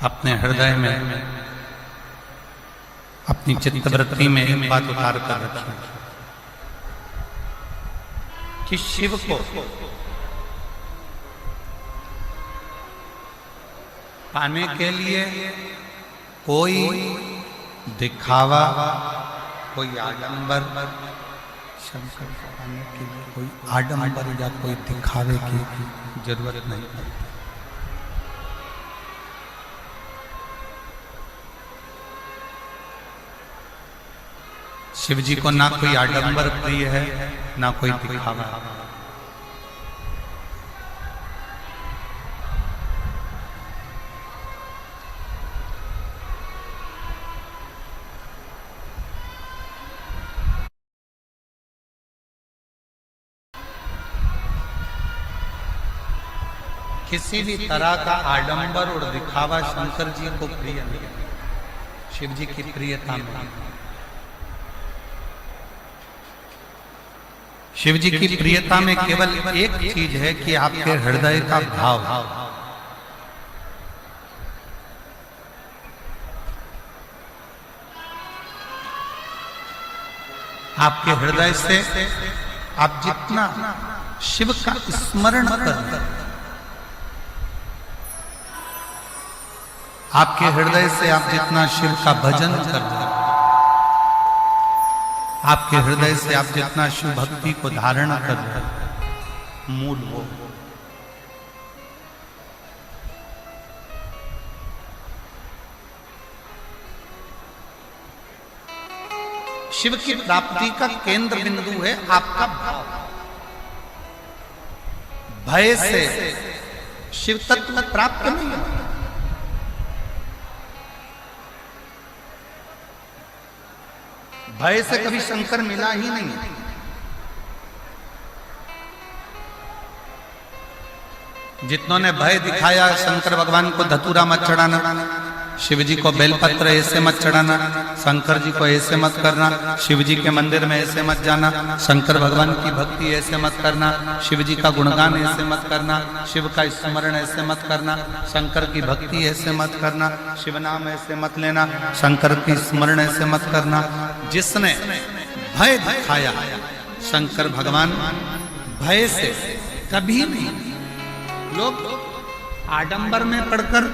अपने हृदय में, अपनी चित्तवृत्ति में एक बात उतार कर रखें कि शिव को पाने के लिए कोई दिखावा, कोई आडंबर, शंकर को पाने के लिए कोई आडंबर या कोई दिखावे की जरूरत नहीं पड़ती। शिव जी को ना कोई आडंबर प्रिय है, ना कोई दिखावा। किसी भी तरह का आडंबर और दिखावा शंकर जी को प्रिय नहीं, शिव जी की प्रियता में। शिव जी की प्रियता में केवल एक चीज है कि आपके हृदय का भाव। आपके हृदय से आप जितना शिव का स्मरण कर, आपके हृदय से आप जितना शिव का भजन कर, आपके हृदय से आप जितना शिव भक्ति को धारण कर रहे, मूल वो। शिव की प्राप्ति का केंद्र बिंदु है आपका भाव। भय से शिव तत्व प्राप्त नहीं होता। भय से कभी शंकर मिला ही नहीं। जितनों ने भय दिखाया, शंकर भगवान को धतूरा मत चढ़ाना, शिव जी को बेलपत्र ऐसे मत चढ़ाना, शंकर जी को ऐसे मत करना, शिव जी के मंदिर में ऐसे मत जाना, शंकर भगवान की भक्ति ऐसे मत करना, शिव जी का गुणगान ऐसे मत करना, शिव का स्मरण ऐसे मत करना, शंकर की भक्ति ऐसे मत करना, शिव नाम ऐसे मत लेना, शंकर की स्मरण ऐसे मत करना। जिसने भय दिखाया, शंकर भगवान भय से कभी नहीं। लोग आडंबर में पढ़कर,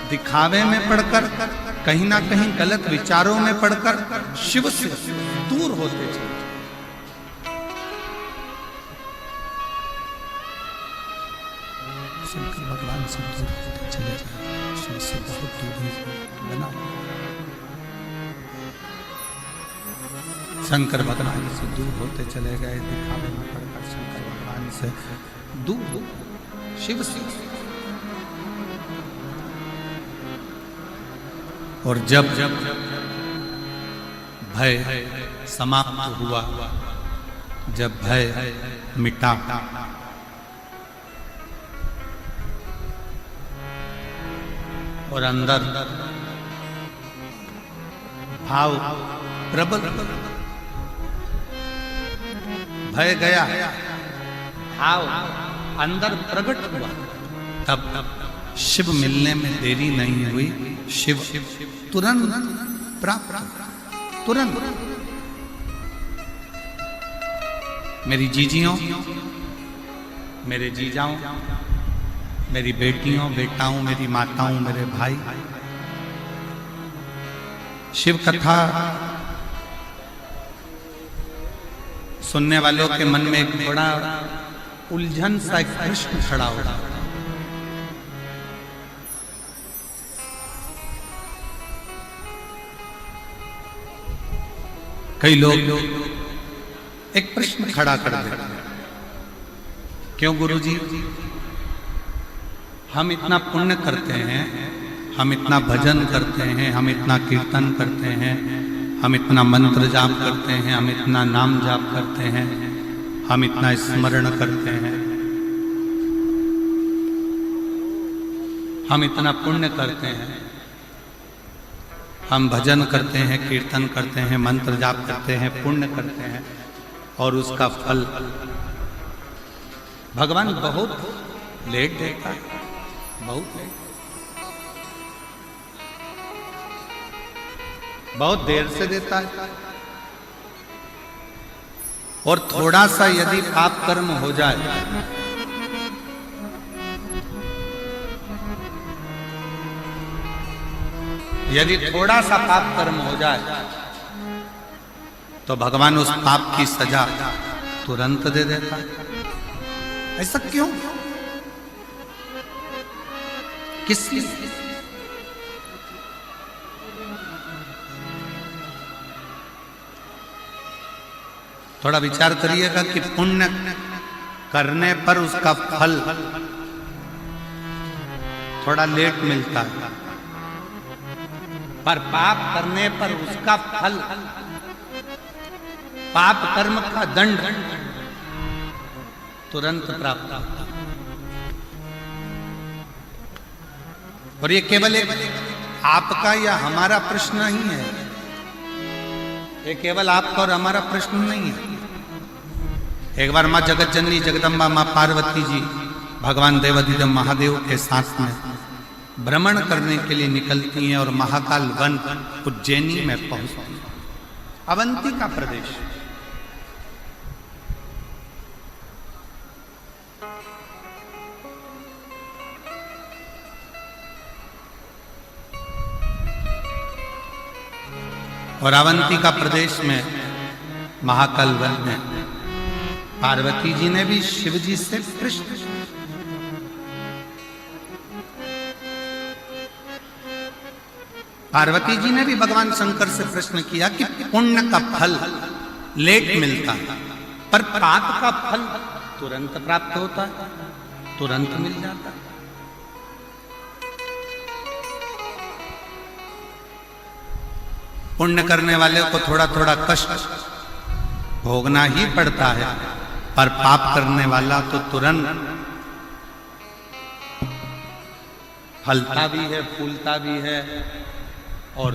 दिखावे में पढ़कर, कहीं ना कहीं गलत विचारों में पढ़कर शिव से दूर होते चले। शंकर भगवान से दूर होते चले जाए, शिव से बहुत दूरी बना। शंकर भगवान से दूर होते चले गए, दिखावे में पढ़कर शंकर भगवान से दूर, शिव से। और जब भय समाप्त हुआ, जब भय मिटा, और अंदर भाव प्रबल, भय गया, भाव अंदर प्रकट हुआ, तब शिव मिलने में देरी नहीं हुई। शिव तुरंत प्राप्त, तुरंत। मेरी जीजियों, मेरे जीजाओं, मेरी बेटियों, बेटाओं, मेरी माताओं, मेरे भाई, शिव कथा सुनने वालों के मन में एक बड़ा उलझन सा एक प्रश्न खड़ा हो रहा है। कई लोग एक प्रश्न खड़ा कर देते हैं, क्यों गुरुजी, हम इतना पुण्य करते हैं, हम इतना भजन करते हैं, हम इतना कीर्तन करते हैं, हम इतना मंत्र जाप करते हैं, हम इतना नाम जाप करते हैं, हम इतना स्मरण करते हैं, हम इतना पुण्य करते हैं, हम भजन करते हैं, कीर्तन करते हैं, मंत्र जाप करते हैं, पुण्य करते हैं, और उसका फल भगवान बहुत लेट देता है, बहुत लेट। बहुत देर से देता है। और थोड़ा सा यदि पाप कर्म हो जाए यदि थोड़ा सा पाप कर्म हो जाए तो भगवान उस पाप की सजा तुरंत दे देता है। ऐसा क्यों? किस लिए? थोड़ा विचार करिएगा कि पुण्य करने पर उसका फल थोड़ा लेट मिलता है, पर पाप करने पर उसका फल, पाप कर्म का दंड तुरंत प्राप्त होता है। और ये केवल एक आपका या हमारा प्रश्न नहीं है, ये केवल आपका और हमारा प्रश्न नहीं है। एक बार माँ जगत जननी जगदम्बा माँ पार्वती जी भगवान देवाधिदेव महादेव के साथ में भ्रमण करने के लिए निकलती हैं और महाकाल वन उज्जैनी में पहुंचती हैं, अवंती का प्रदेश। और अवंती का प्रदेश में महाकाल वन में पार्वती जी ने भी शिव जी से प्रश्न, पार्वती जी ने भी भगवान शंकर से प्रश्न किया कि पुण्य का फल लेट मिलता है पर पाप का फल तुरंत प्राप्त होता है, तुरंत मिल जाता है। पुण्य करने वाले को थोड़ा थोड़ा कष्ट भोगना ही पड़ता है, पर पाप करने वाला तो तुरंत फलता भी है, फूलता भी है और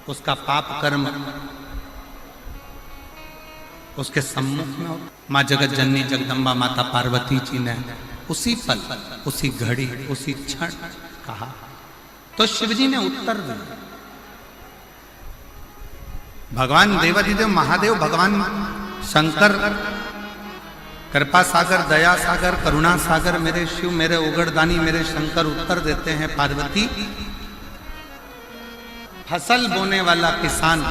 उसका पाप कर्म उसके सम्मुख में हो। माँ जगत जननी जगदम्बा माता पार्वती जी ने उसी पल, उसी घड़ी, उसी क्षण कहा तो शिव जी ने उत्तर दिया। भगवान देवाधिदेव महादेव, भगवान शंकर कृपा सागर, दया सागर, करुणा सागर, मेरे शिव, मेरे उगड़दानी, मेरे शंकर उत्तर देते हैं, पार्वती फसल बोने वाला किसान,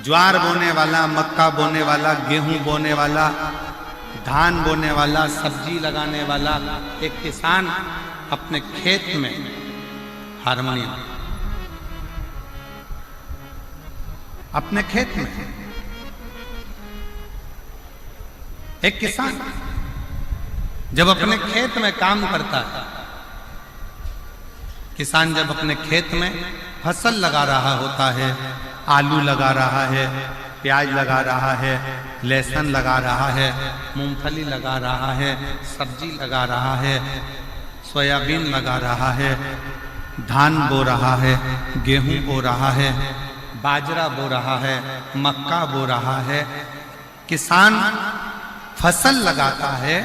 ज्वार बोने वाला, मक्का बोने वाला, गेहूं बोने वाला, धान बोने वाला, सब्जी लगाने वाला एक किसान अपने खेत में हारमोनियम, अपने खेत में एक किसान जब अपने खेत में काम करता है, किसान जब अपने खेत में फसल लगा रहा होता है, आलू लगा रहा है, प्याज लगा रहा है, लहसुन लगा रहा है, मूंगफली लगा रहा है, सब्जी लगा रहा है, सोयाबीन लगा रहा है, धान बो रहा है, गेहूं बो रहा है, बाजरा बो रहा है, मक्का बो रहा है। किसान फसल लगाता है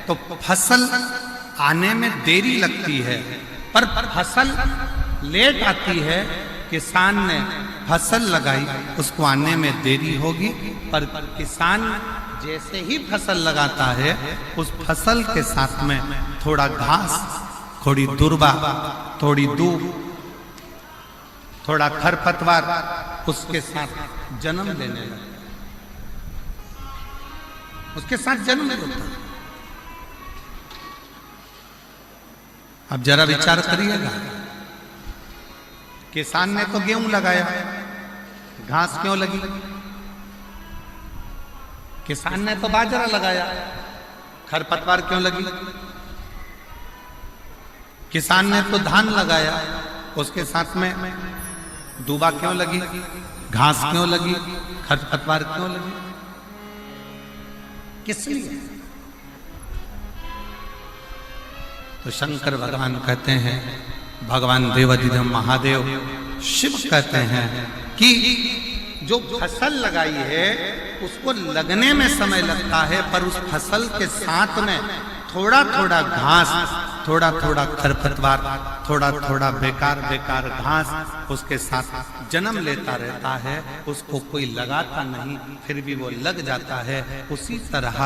तो फसल आने में देरी लगती है, पर फसल लेट आती है। किसान ने फसल लगाई, उसको आने में देरी होगी, पर किसान जैसे ही फसल लगाता है उस फसल के साथ में थोड़ा घास, थोड़ी दुर्बा, थोड़ी दूब, थोड़ा खरपतवार उसके साथ जन्म लेने लगता है, उसके साथ जन्म लेता है। अब जरा विचार करिएगा, किसान ने तो गेहूं लगाया, घास क्यों लगी? किसान ने तो बाजरा लगाया, खरपतवार क्यों लगी? किसान ने तो धान लगाया, उसके साथ में दूबा क्यों लगी? घास क्यों लगी? खरपतवार क्यों लगी? किस लिए? तो शंकर भगवान कहते हैं, भगवान देवाधिदेव महादेव शिव कहते हैं कि जो फसल लगाई है उसको लगने में समय लगता है, पर उस फसल के साथ में थोड़ा थोड़ा घास, थोड़ा थोड़ा खरपतवार, थोड़ा थोड़ा बेकार बेकार घास उसके साथ जन्म लेता रहता है, उसको कोई लगाता नहीं, फिर भी वो लग जाता है। उसी तरह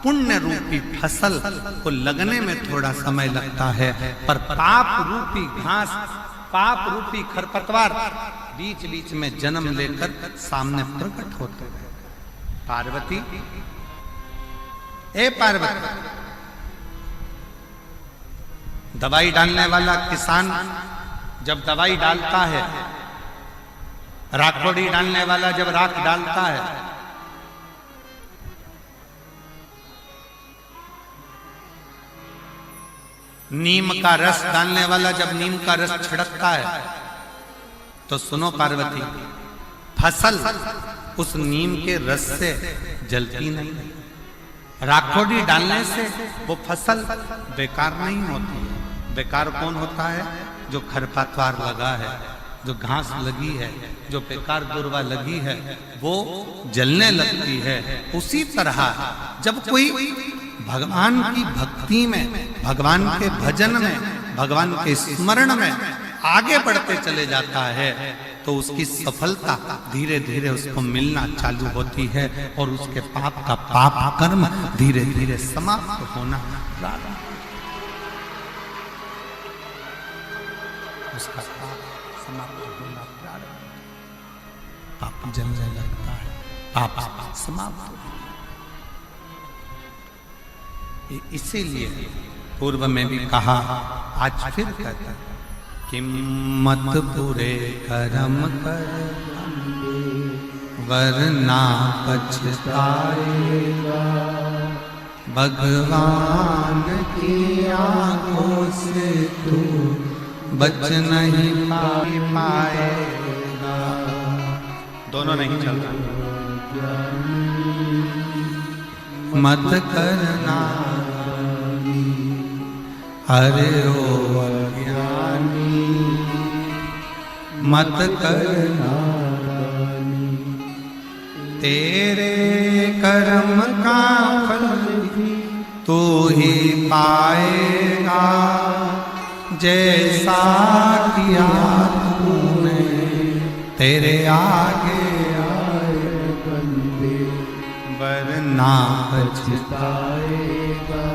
पुण्य रूपी फसल को लगने में थोड़ा समय लगता है, पर पाप रूपी घास, पाप रूपी खरपतवार बीच बीच में जन्म लेकर सामने प्रकट होते हैं। पार्वती, ए पार्वती, दवाई डालने वाला किसान जब दवाई डालता है, राखोड़ी डालने वाला जब राख डालता है, नीम का रस डालने वाला जब नीम का रस छिड़कता है, तो सुनो पार्वती, फसल उस नीम के रस से जलती नहीं, राखोड़ी डालने से वो फसल बेकार नहीं होती है। बेकार कौन होता है? जो खरपतवार लगा है, जो घास लगी है, जो बेकार दुर्वा लगी है, वो जलने लगती है। उसी तरह जब कोई भगवान की भक्ति में, भगवान के भजन में, भगवान के स्मरण में आगे बढ़ते चले जाता है, तो उसकी सफलता धीरे धीरे उसको मिलना चालू होती है और उसके पाप का पाप कर्म धीरे धीरे समाप्त होना प्रारंभ, उसका पाप समाप्त होना प्रारंभ, पाप जलने लगता है, पाप समाप्त होता है। इसीलिए पूर्व में भी कहा, आज फिर कहता है कि मत बुरे कर्म कर वरना पछताएगा, भगवान की आंखों से तू बच नहीं पाएगा। दोनों नहीं चल रहा। मत करना अरे ओ अज्ञानी, मत करना तेरे कर्म का फल तू ही पाएगा, जैसा किया तूने तेरे आगे आए बंदे, वरना पछताएगा,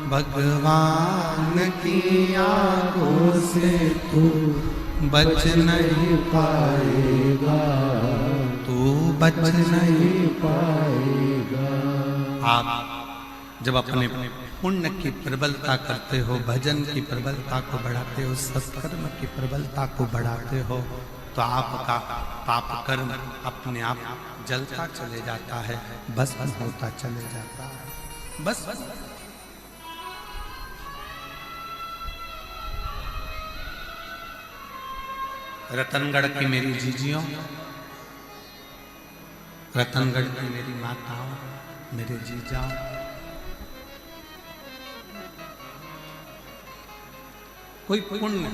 भगवान की आंखों से तू बच नहीं पाएगा, तू बच नहीं पाएगा। आप जब अपने पुण्य की प्रबलता करते हो, भजन की प्रबलता को बढ़ाते हो, सत्कर्म की प्रबलता को बढ़ाते हो, तो आपका पाप कर्म अपने आप जलता चले जाता है, भस्म होता चले जाता है। बस रतनगढ़ की मेरी जीजियों, रतनगढ़ की मेरी माताओं, मेरे जीजाओं, कोई पुण्य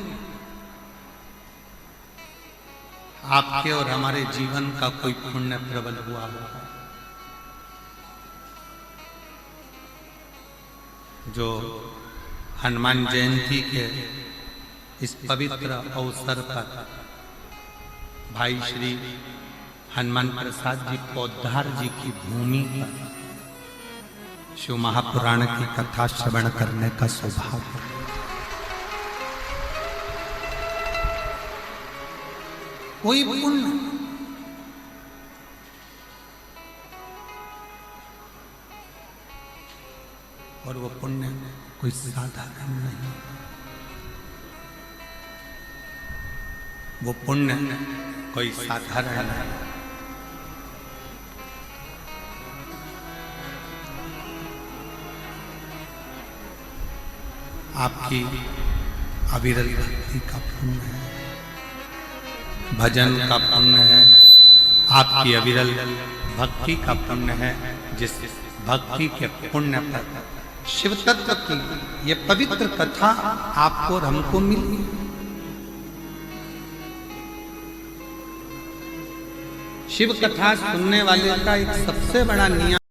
आपके और हमारे जीवन का कोई पुण्य प्रबल हुआ होगा, जो हनुमान जयंती के इस पवित्र अवसर पर भाई श्री हनुमान प्रसाद जी पोद्दार जी की भूमि पर शिव महापुराण की कथा श्रवण करने का सौभाग्य, कोई पुण्य और वो पुण्य कोई साधारण नहीं, वो पुण्य कोई साधारण नहीं। आपकी अविरल भक्ति का पुण्य है, भजन का पुण्य है, आपकी अविरल भक्ति का पुण्य है, जिस भक्ति के पुण्य पर शिव तत्व की ये पवित्र कथा आपको और हमको मिली। शिव कथा सुनने वाले का एक सबसे बड़ा नियम